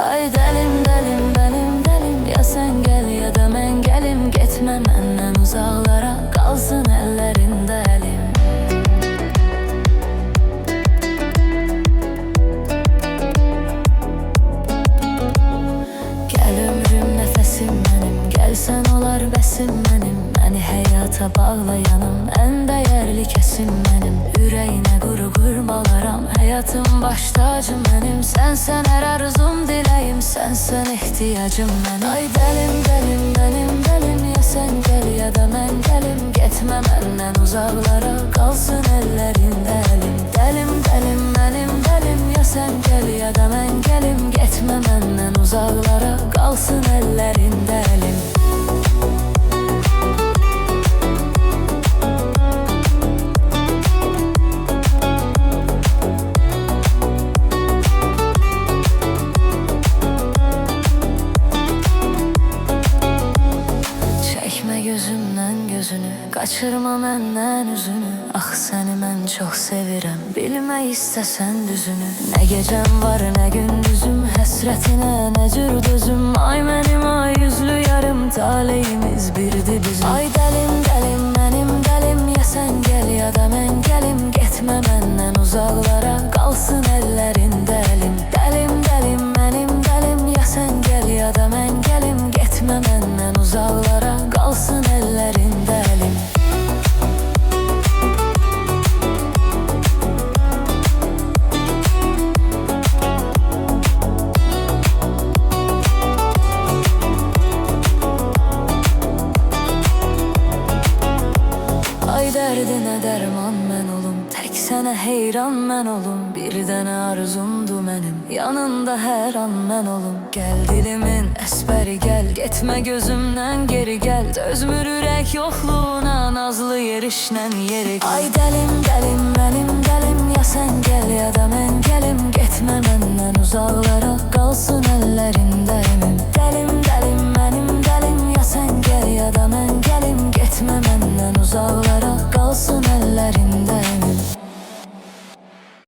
Ay delim delim benim delim, ya sen gel ya da mən gelim. Getmə məndən uzaqlara, qalsın əllərində əlim. Gəl ömrüm nəfəsim mənim, gəlsən olar bəsim mənim. Məni həyata bağlayanım, ən dəyərli kəsim mənim. Ürəyinə quru qurbalarım, həyatım baş tacım mənim. Sənsən hər arzum, diləyim, sənsən ehtiyacım mənim. Ay dəlim dəlim mənim dəlim, ya sən gəl ya da mən gəlim. Getmə məndən uzaqlara, qalsın əllərində əlim. Dəlim dəlim mənim dəlim, ya sən gəl ya da mən gəlim. Getmə məndən uzaqlara, qalsın əllərində əlim. Gözümdən gözünü, qaçırma məndən üzünü. Ax səni mən çox sevirəm, bilmək istəsən düzünü. Nə gecəm var, nə gündüzüm, həsrətinə nə cür dözüm. Ay mənim ay yüzlü yarım, taleyimiz birdi bizim. Ay dəlim dəlim mənim dəlim, ya sən gəl ya da mən gəlim. Getmə məndən uzaqlara, qalsın əllərində əlim. Dəlim dəlim mənim dəlim, ya sən gəl ya da mən gəlim. Getmə məndən uzaqlara, qalsın əllərində əlim. Ay dərdinə dərman mən olum, tək sənə heyran mən olum. Bir dənə arzumdu mənim, yanında hər an mən olum. Gəl dilimin əsbəri gəl, getmə gözümdən geri gəl. Dözmür ürək yoxluğuna, nazlı yerişlə yeri. Ay dəlim dəlim mənim dəlim, ya sən gəl ya da mən gəlim. Getmə məndən uzaqlara, qalsın əllərində əlim. Dəlim dəlim mənim dəlim, ya sən gəl ya da mən gəlim. Getmə məndən uzaqlara, qalsın əllərində əlim.